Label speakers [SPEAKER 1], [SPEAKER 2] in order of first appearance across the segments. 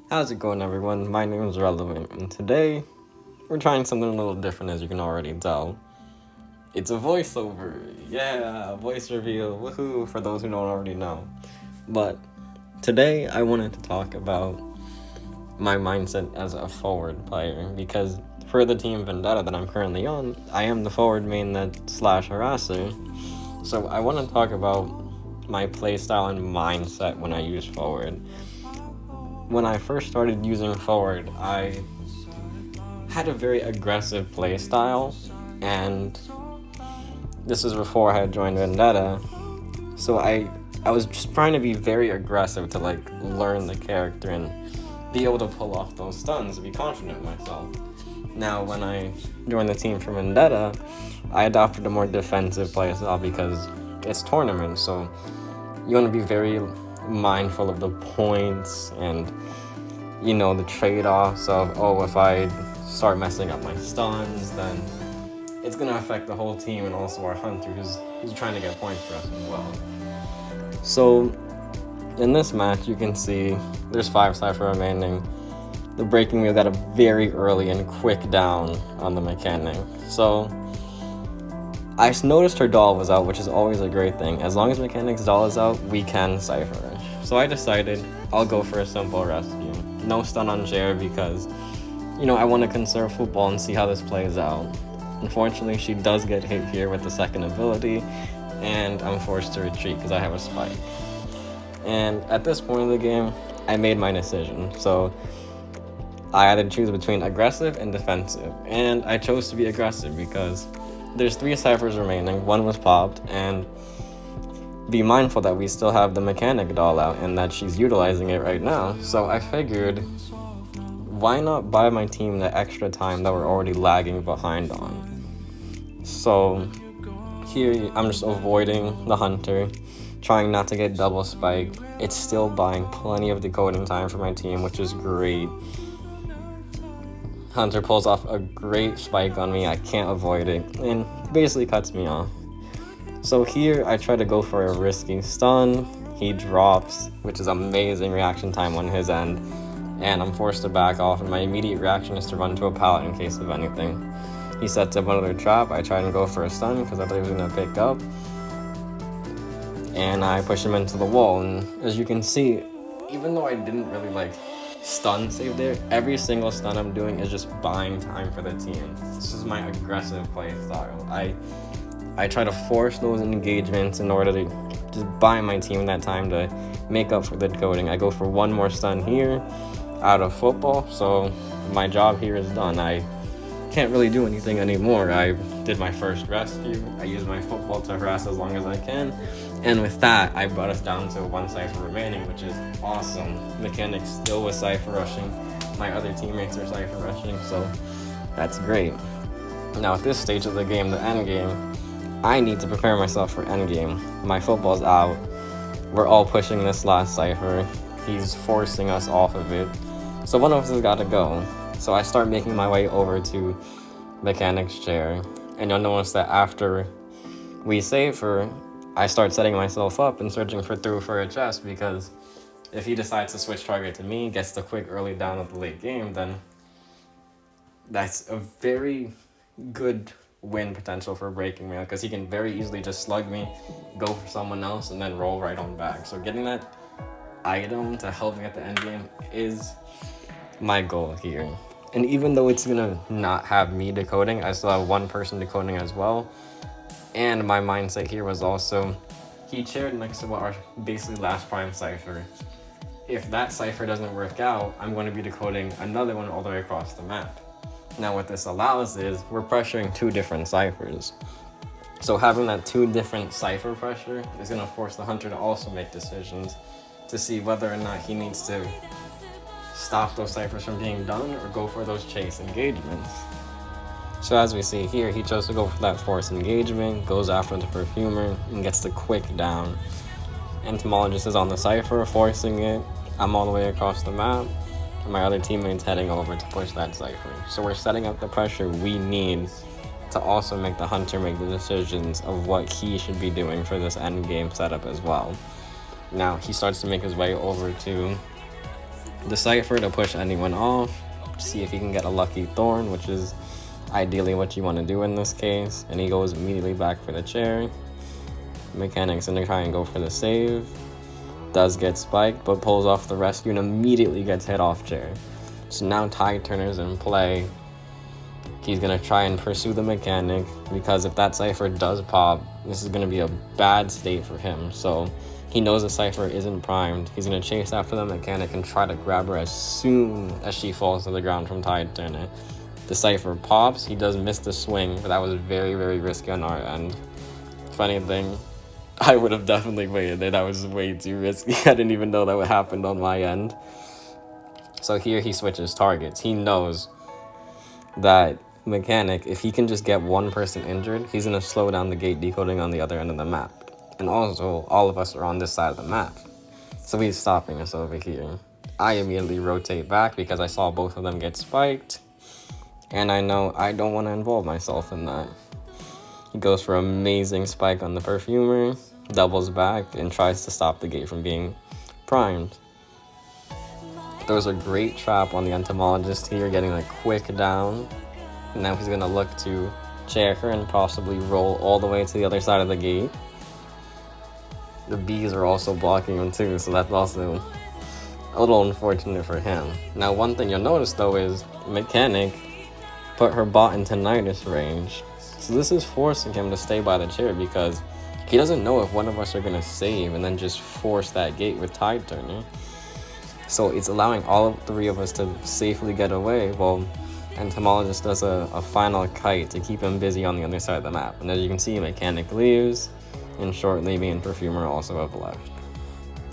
[SPEAKER 1] How's it going, everyone? My name is Relevant, and today we're trying something a little different, as you can already tell. It's a voiceover. Yeah, voice reveal. Woohoo, for those who don't already know. But today I wanted to talk about my mindset as a forward player, because for the team Vendetta that I'm currently on, I am the forward main that / harasser. So I want to talk about my playstyle and mindset when I use forward. When I first started using forward, I had a very aggressive playstyle, and this was before I had joined Vendetta. So I was just trying to be very aggressive to learn the character and be able to pull off those stuns and be confident in myself. Now, when I joined the team for Vendetta, I adopted a more defensive playstyle because it's tournament, so you want to be very mindful of the points and, the trade-offs of, if I start messing up my stuns, then it's going to affect the whole team and also our hunter who's trying to get points for us as well. So, in this match, you can see there's 5 Cypher remaining. The breaking me got a very early and quick down on the mechanic. So, I noticed her doll was out, which is always a great thing. As long as mechanic's doll is out, we can Cypher rush. So I decided I'll go for a simple rescue. No stun on Cher because, I want to conserve football and see how this plays out. Unfortunately, she does get hit here with the second ability, and I'm forced to retreat because I have a spike. And at this point in the game, I made my decision. So I had to choose between aggressive and defensive, and I chose to be aggressive because there's 3 Cyphers remaining, 1 was popped, and be mindful that we still have the mechanic doll out and that she's utilizing it right now. So I figured, why not buy my team the extra time that we're already lagging behind on? So here I'm just avoiding the hunter, trying not to get double spike. It's still buying plenty of decoding time for my team, which is great. Hunter pulls off a great spike on me, I can't avoid it, and basically cuts me off. So here I try to go for a risky stun, he drops, which is amazing reaction time on his end, and I'm forced to back off, and my immediate reaction is to run to a pallet in case of anything. He sets up another trap, I try and go for a stun because I thought he was going to pick up, and I push him into the wall, and as you can see, even though I didn't really stun save there, every single stun I'm doing is just buying time for the team. This is my aggressive play style. I try to force those engagements in order to just buy my team that time to make up for the decoding. I go for 1 more stun here out of football, so my job here is done. I can't really do anything anymore. I did my first rescue. I used my football to harass as long as I can. And with that, I brought us down to 1 Cypher remaining, which is awesome. Mechanic still was Cypher rushing. My other teammates are Cypher rushing, so that's great. Now at this stage of the game, the end game, I need to prepare myself for end game. My football's out. We're all pushing this last Cypher. He's forcing us off of it. So one of us has got to go. So I start making my way over to Mechanic's chair. And you'll notice that after we save her, I start setting myself up and searching through for a chest, because if he decides to switch target to me, gets the quick early down of the late game, then that's a very good win potential for breaking me, because he can very easily just slug me, go for someone else, and then roll right on back. So getting that item to help me at the end game is my goal here. And even though it's gonna not have me decoding, I still have 1 person decoding as well. And my mindset here was also, he chaired next to our basically last prime Cypher. If that Cypher doesn't work out, I'm going to be decoding another one all the way across the map. Now what this allows is, we're pressuring 2 different Cyphers. So having that 2 different Cypher pressure is going to force the hunter to also make decisions to see whether or not he needs to stop those Cyphers from being done or go for those chase engagements. So as we see here, he chose to go for that force engagement, goes after the perfumer, and gets the quick down. Entomologist is on the Cypher, forcing it. I'm all the way across the map, and my other teammate's heading over to push that Cypher. So we're setting up the pressure we need to also make the hunter make the decisions of what he should be doing for this end game setup as well. Now he starts to make his way over to Decipher to push anyone off, see if he can get a lucky thorn, which is ideally what you want to do in this case, and he goes immediately back for the chair. Mechanic's gonna try and go for the save, does get spiked, but pulls off the rescue and immediately gets hit off chair. So now Tide Turner's in play. He's gonna try and pursue the mechanic, because if that Cypher does pop, this is gonna be a bad state for him. So he knows the Cypher isn't primed. He's gonna chase after the mechanic and try to grab her as soon as she falls to the ground from Tide Turner. The Cypher pops, he does miss the swing, but that was very, very risky on our end. Funny thing, I would have definitely waited there. That was way too risky. I didn't even know that would happen on my end. So here he switches targets. He knows that mechanic, if he can just get one person injured, he's going to slow down the gate decoding on the other end of the map. And also, all of us are on this side of the map. So he's stopping us over here. I immediately rotate back because I saw both of them get spiked. And I know I don't want to involve myself in that. He goes for an amazing spike on the Perfumer, doubles back, and tries to stop the gate from being primed. Throws a great trap on the Entomologist here, getting a quick down. Now he's going to look to chair her and possibly roll all the way to the other side of the gate. The bees are also blocking him too, so that's also a little unfortunate for him. Now one thing you'll notice though is Mechanic put her bot into Nidus range. So this is forcing him to stay by the chair because he doesn't know if one of us are going to save and then just force that gate with Tide Turner. So it's allowing all three of us to safely get away while Entomologist does a final kite to keep him busy on the other side of the map. And as you can see, Mechanic leaves, and shortly me and Perfumer also have left.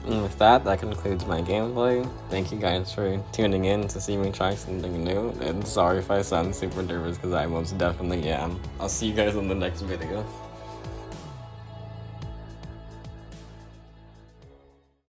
[SPEAKER 1] And with that, that concludes my gameplay. Thank you guys for tuning in to see me try something new. And sorry if I sound super nervous because I most definitely am. I'll see you guys in the next video.